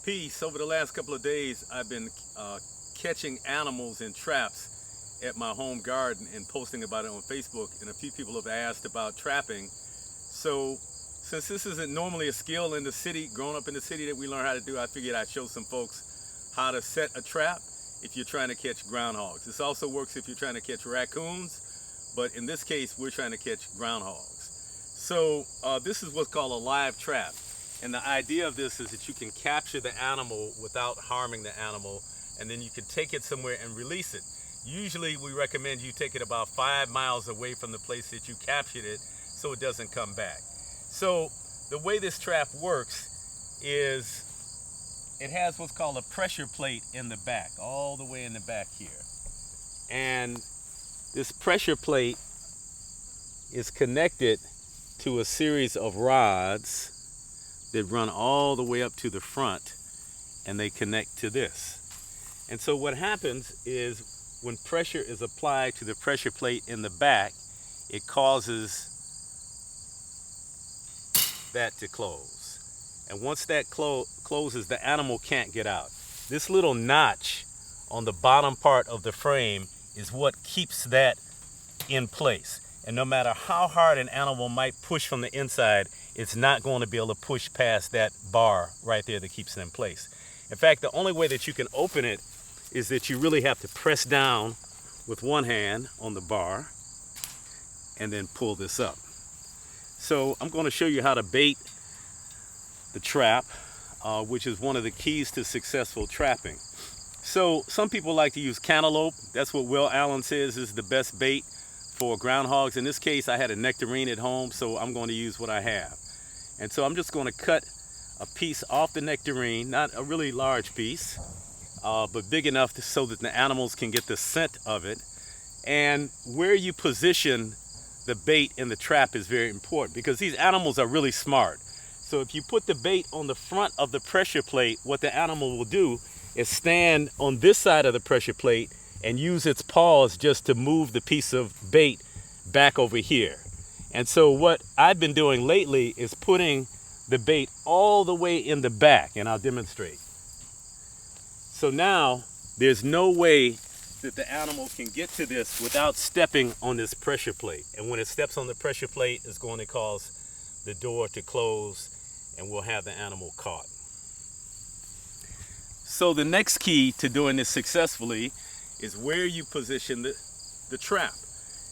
Peace. Over the last couple of days, I've been catching animals in traps at my home garden and posting about it on Facebook, and a few people have asked about trapping. So since this isn't normally a skill in the city, growing up in the city that we learn how to do, I figured I'd show some folks how to set a trap if you're trying to catch groundhogs. This also works if you're trying to catch raccoons, but in this case, we're trying to catch groundhogs. So this is what's called a live trap. And the idea of this is that you can capture the animal without harming the animal, and then you can take it somewhere and release it. Usually we recommend you take it about 5 miles away from the place that you captured it so it doesn't come back. So the way this trap works is it has what's called a pressure plate in the back, all the way in the back here. And this pressure plate is connected to a series of rods that run all the way up to the front, and they connect to this. And so what happens is when pressure is applied to the pressure plate in the back, it causes that to close. And once that closes, the animal can't get out. This little notch on the bottom part of the frame is what keeps that in place. And no matter how hard an animal might push from the inside, it's not going to be able to push past that bar right there that keeps it in place. In fact, the only way that you can open it is that you really have to press down with one hand on the bar and then pull this up. So I'm going to show you how to bait the trap, which is one of the keys to successful trapping. So some people like to use cantaloupe. That's what Will Allen says is the best bait for groundhogs. In this case, I had a nectarine at home, so I'm going to use what I have. And so I'm just going to cut a piece off the nectarine, not a really large piece, but big enough so that the animals can get the scent of it. And where you position the bait in the trap is very important, because these animals are really smart. So if you put the bait on the front of the pressure plate, what the animal will do is stand on this side of the pressure plate and use its paws just to move the piece of bait back over here. And so what I've been doing lately is putting the bait all the way in the back, and I'll demonstrate. So now there's no way that the animal can get to this without stepping on this pressure plate. And when it steps on the pressure plate, it's going to cause the door to close, and we'll have the animal caught. So the next key to doing this successfully is where you position the trap.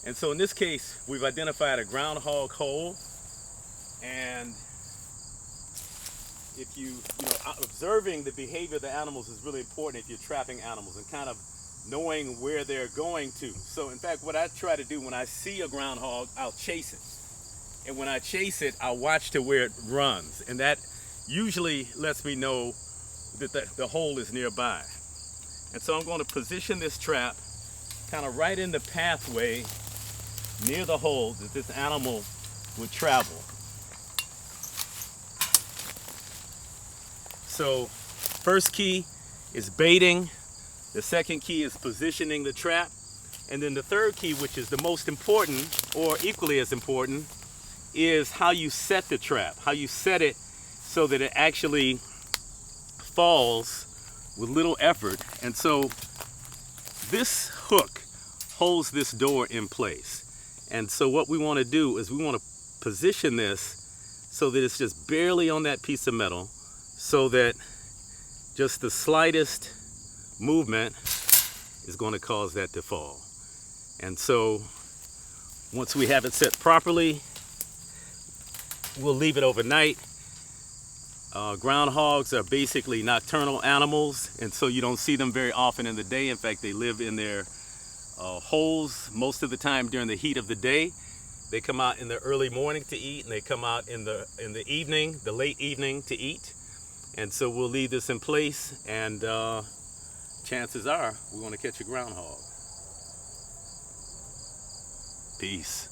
And so in this case, we've identified a groundhog hole, and if observing the behavior of the animals is really important if you're trapping animals, and kind of knowing where they're going to. So in fact, what I try to do when I see a groundhog, I'll chase it. And when I chase it, I'll watch to where it runs. And that usually lets me know that the hole is nearby. And so I'm going to position this trap kind of right in the pathway near the hole that this animal would travel. So first key is baiting. The second key is positioning the trap. And then the third key, which is the most important, or equally as important, is how you set the trap, how you set it so that it actually falls with little effort. And so this hook holds this door in place. And so what we want to do is we want to position this so that it's just barely on that piece of metal, so that just the slightest movement is going to cause that to fall. And so once we have it set properly, we'll leave it overnight. Groundhogs are basically nocturnal animals, and so you don't see them very often in the day. In fact, they live in their holes most of the time during the heat of the day. They come out in the early morning to eat, and they come out in the evening, the late evening, to eat. And so we'll leave this in place, and chances are we're going to catch a groundhog. Peace.